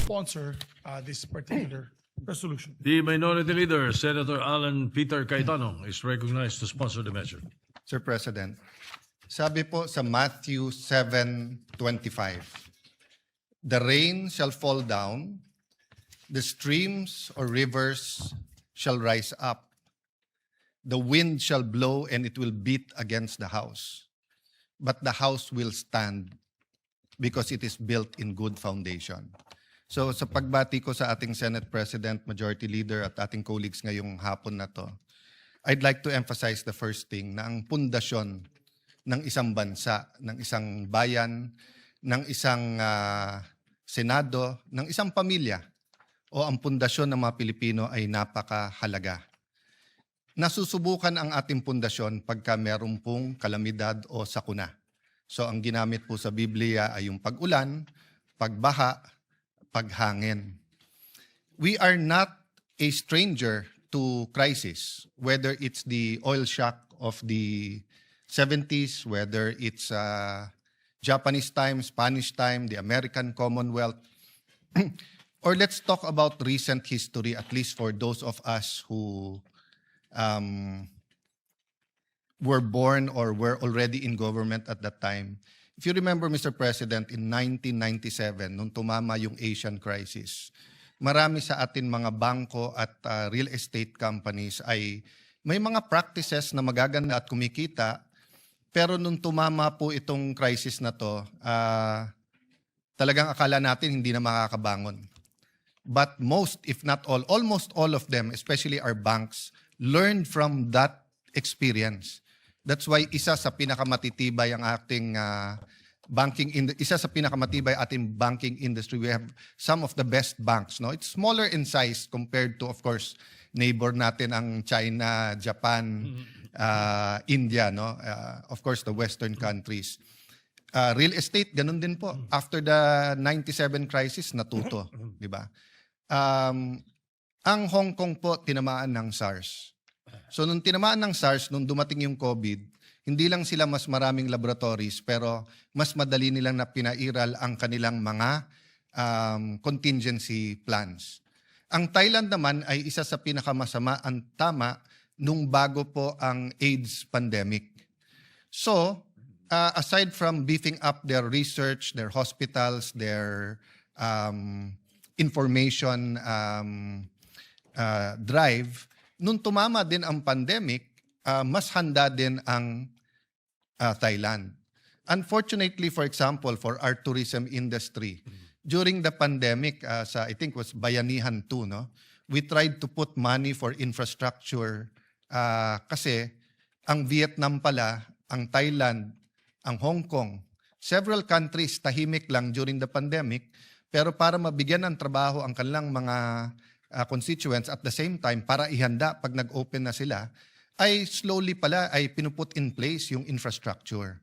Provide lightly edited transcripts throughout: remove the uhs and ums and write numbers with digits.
sponsor this particular resolution. The Minority Leader, Senator Alan Peter Cayetano, is recognized to sponsor the measure. Sir President, sabi po sa Matthew 7:25, the rain shall fall down, the streams or rivers shall rise up, the wind shall blow and it will beat against the house, but the house will stand because it is built in good foundation. So sa pagbati ko sa ating Senate President, Majority Leader at ating colleagues ngayong hapon na to, I'd like to emphasize the first thing na ang pundasyon ng isang bansa, ng isang bayan, ng isang senado, ng isang pamilya o ang pundasyon ng mga Pilipino ay napakahalaga. Nasusubukan ang ating pundasyon pagka meron pong kalamidad o sakuna. So ang ginamit po sa Biblia ay yung pag-ulan, pagbaha, paghangin. We are not a stranger to crisis, whether it's the oil shock of the 70s, whether it's Japanese time, Spanish time, the American Commonwealth, or let's talk about recent history, at least for those of us who were born or were already in government at that time. If you remember, Mr. President, in 1997, nung tumama yung Asian crisis, marami sa atin mga bangko at real estate companies ay may mga practices na magaganda at kumikita, pero nung tumama po itong crisis na to, talagang akala natin hindi na makakabangon. But most, if not all, almost all of them, especially our banks, learned from that experience. That's why isa sa pinakamatitibay ang ating ating banking industry. We have some of the best banks. No, it's smaller in size compared to, of course, neighbor natin ang China, Japan, India. No, of course, the Western countries. Real estate, ganun din po. After the 97 crisis, natuto, di ba? Ang Hong Kong po tinamaan ng SARS. So nung tinamaan ng SARS, nung dumating yung COVID, hindi lang sila mas maraming laboratories, pero mas madali nilang na pinairal ang kanilang mga contingency plans. Ang Thailand naman ay isa sa pinakamasama ang tama nung bago po ang AIDS pandemic. So, aside from beefing up their research, their hospitals, their information drive, nung tumama din ang pandemic, mas handa din ang Thailand. Unfortunately, for example, for our tourism industry, during the pandemic, I think was Bayanihan 2, no? We tried to put money for infrastructure kasi ang Vietnam pala, ang Thailand, ang Hong Kong, several countries tahimik lang during the pandemic, pero para mabigyan ng trabaho ang kanilang mga constituents at the same time para ihanda pag nag-open na sila, ay slowly pala ay pinuput in place yung infrastructure.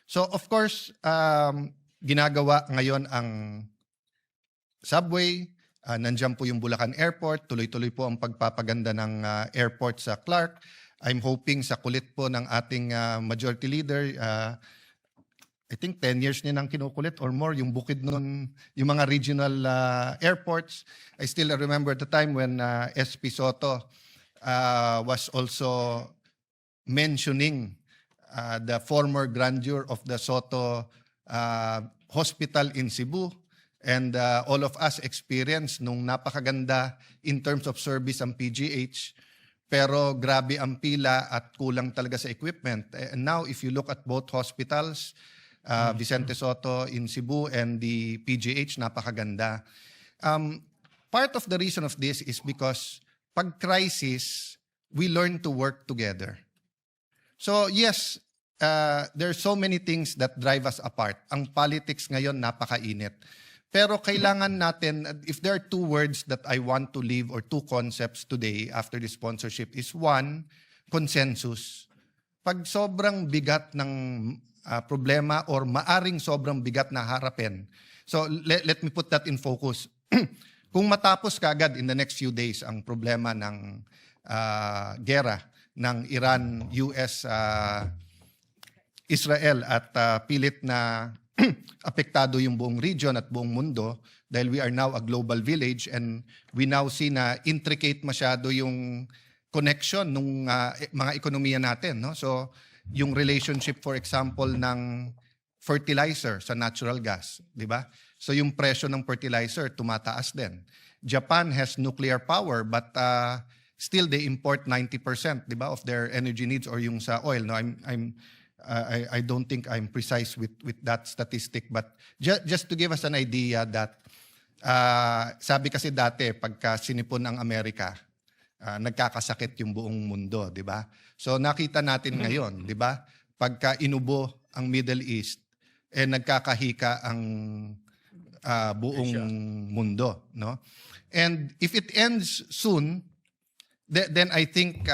So of course, ginagawa ngayon ang subway, nandiyan po yung Bulacan Airport, tuloy-tuloy po ang pagpapaganda ng airport sa Clark. I'm hoping sa kulit po ng ating majority leader, I think 10 years niya nang kinukulit or more, yung bukid nun, yung mga regional airports. I still remember the time when SP Soto was also mentioning the former grandeur of the Soto Hospital in Cebu. And all of us experienced nung napakaganda in terms of service ang PGH. Pero grabe ang pila at kulang talaga sa equipment. And now if you look at both hospitals, Vicente Soto in Cebu and the PGH, napakaganda. Part of the reason of this is because pag crisis, we learn to work together. So yes, there are so many things that drive us apart. Ang politics ngayon napakainit. Pero kailangan natin, if there are two words that I want to leave or two concepts today after this sponsorship is one, consensus. Pag sobrang bigat ng problema or maaring sobrang bigat na harapin. So let me put that in focus. Kung matapos kaagad in the next few days ang problema ng gera ng Iran, US, Israel at pilit na apektado yung buong region at buong mundo dahil we are now a global village and we now see na intricate masyado yung connection ng mga ekonomiya natin. No? So yung relationship, for example, ng fertilizer sa natural gas, di ba? So yung presyo ng fertilizer tumataas din. Japan has nuclear power but still they import 90%, di ba, of their energy needs or yung sa oil. No, I don't think I'm precise with that statistic, but just to give us an idea that sabi kasi dati pagka sinipon ang Amerika, nagkakasakit yung buong mundo, di ba? So nakita natin ngayon, di ba? Pagka inubo ang Middle East, nagkakahika ang buong mundo, no? And if it ends soon, then I think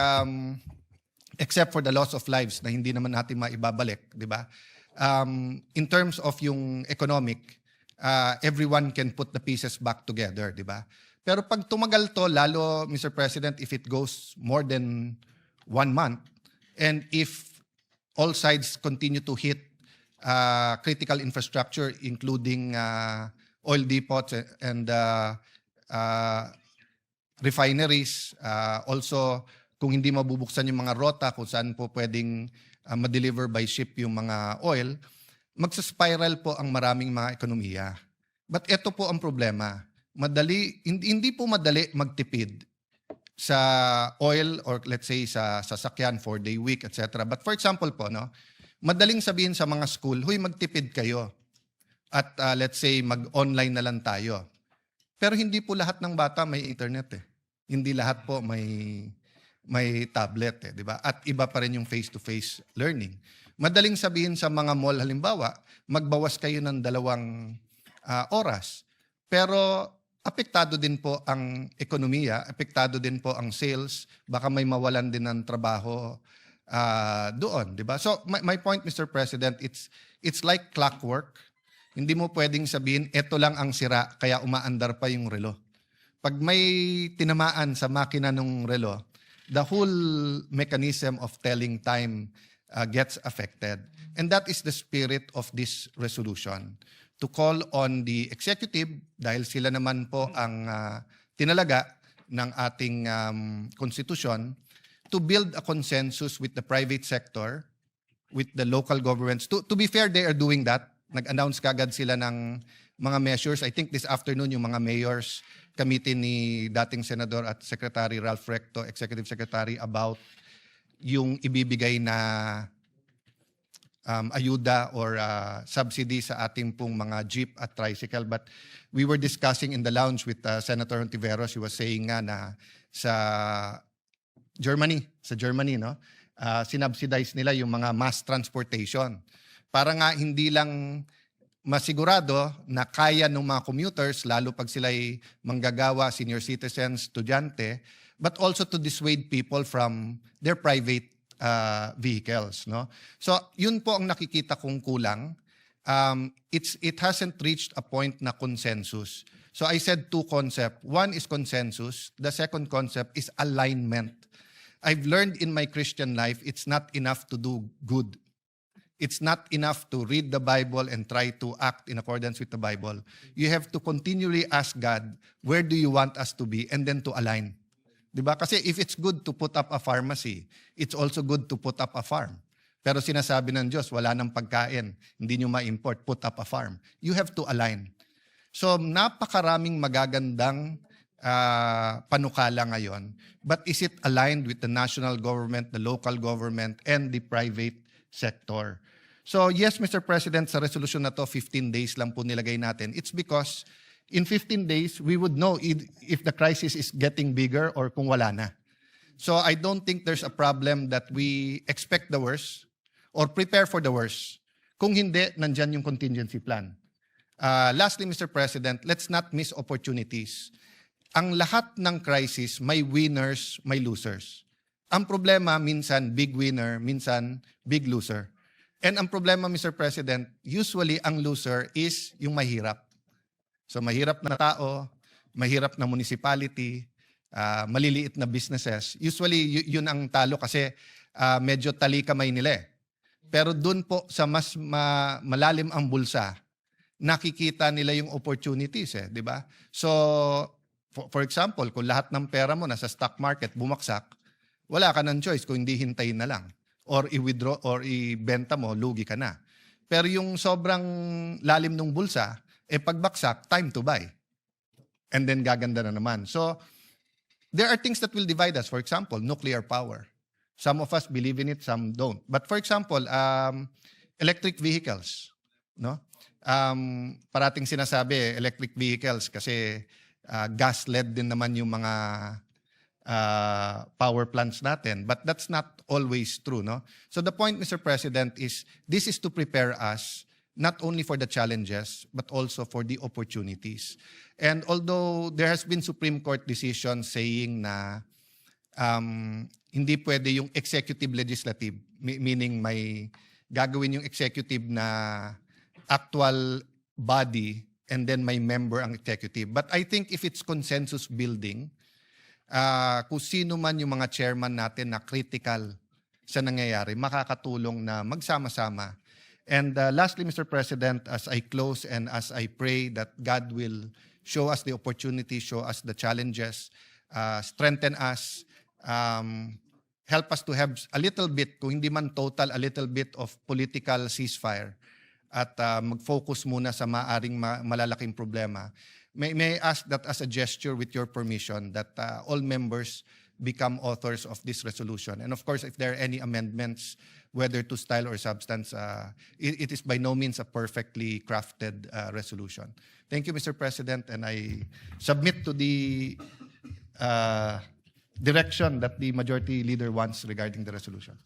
except for the loss of lives na hindi naman natin maibabalik, di ba? In terms of yung economic, everyone can put the pieces back together, di ba? Pero pag tumagal to, lalo, Mr. President, if it goes more than 1 month, and if all sides continue to hit critical infrastructure, including oil depots and refineries, also kung hindi mabubuksan yung mga rota kung saan po pwedeng ma-deliver by ship yung mga oil, magsaspiral po ang maraming mga ekonomiya. But ito po ang problema. Hindi po madali magtipid sa oil or let's say sa sasakyan, 4-day week, etc. But for example po, no, madaling sabihin sa mga school, huy, magtipid kayo at let's say mag-online na lang tayo. Pero hindi po lahat ng bata may internet eh. Hindi lahat po may tablet, di ba? At iba pa rin yung face-to-face learning. Madaling sabihin sa mga mall, halimbawa, magbawas kayo ng 2 oras. Pero apektado din po ang ekonomiya, apektado din po ang sales, baka may mawalan din ng trabaho doon, di ba? So my point, Mr. President, it's like clockwork. Hindi mo pwedeng sabihin, eto lang ang sira, kaya umaandar pa yung relo. Pag may tinamaan sa makina ng relo, the whole mechanism of telling time gets affected. And that is the spirit of this resolution. To call on the executive, dahil sila naman po ang tinalaga ng ating konstitusyon, to build a consensus with the private sector, with the local governments. To be fair, they are doing that. Nag-announce kagad sila ng mga measures. I think this afternoon yung mga mayors committee ni dating Senador at Secretary Ralph Recto, Executive Secretary, about yung ibibigay na ayuda or subsidy sa ating pong mga jeep at tricycle. But we were discussing in the lounge with Senator Hontiveros. He was saying nga na sa Germany, no? Sinubsidize nila yung mga mass transportation. Para nga hindi lang masigurado na kaya ng mga commuters, lalo pag sila'y manggagawa, senior citizens, estudyante, but also to dissuade people from their private vehicles. No? So yun po ang nakikita kong kulang. It hasn't reached a point na consensus. So I said 2 concepts. One is consensus. The second concept is alignment. I've learned in my Christian life, it's not enough to do good. It's not enough to read the Bible and try to act in accordance with the Bible. You have to continually ask God, where do you want us to be? And then to align. Diba? Kasi if it's good to put up a pharmacy, it's also good to put up a farm. Pero sinasabi ng Diyos, wala nang pagkain, hindi nyo ma-import, put up a farm. You have to align. So napakaraming magagandang panukala ngayon. But is it aligned with the national government, the local government, and the private sector? So yes, Mr. President, sa resolution na to, 15 days lang po nilagay natin. It's because in 15 days, we would know if the crisis is getting bigger or kung wala na. So I don't think there's a problem that we expect the worst or prepare for the worst. Kung hindi, nandyan yung contingency plan. Lastly, Mr. President, let's not miss opportunities. Ang lahat ng crisis, may winners, may losers. Ang problema, minsan big winner, minsan big loser. And ang problema, Mr. President, usually ang loser is yung mahirap. So mahirap na tao, mahirap na municipality, maliliit na businesses. Usually yun ang talo kasi medyo tali kamay nila eh. Pero dun po sa mas malalim ang bulsa, nakikita nila yung opportunities, di ba? So, for example, kung lahat ng pera mo nasa stock market bumagsak, wala ka ng choice kung hindi hintayin na lang. Or i-withdraw or ibenta mo, lugi ka na. Pero yung sobrang lalim ng bulsa, pagbaksak, time to buy. And then gaganda na naman. So, there are things that will divide us. For example, nuclear power. Some of us believe in it, some don't. But for example, electric vehicles, no? Parating sinasabi electric vehicles kasi gas-led din naman yung mga power plants natin. But that's not always true, no? So the point, Mr. President, is this is to prepare us not only for the challenges, but also for the opportunities. And although there has been Supreme Court decision saying na hindi pwede yung executive legislative, meaning may gagawin yung executive na actual body and then may member ang executive. But I think if it's consensus building, kung sino man yung mga chairman natin na critical sa nangyayari, makakatulong na magsama-sama. And lastly, Mr. President, as I close and as I pray that God will show us the opportunity, show us the challenges, strengthen us, help us to have a little bit, kung hindi man total, a little bit of political ceasefire at mag-focus muna sa maaring malalaking problema. May I ask that as a gesture with your permission that all members become authors of this resolution. And of course, if there are any amendments, whether to style or substance, it is by no means a perfectly crafted resolution. Thank you, Mr. President, and I submit to the direction that the majority leader wants regarding the resolution.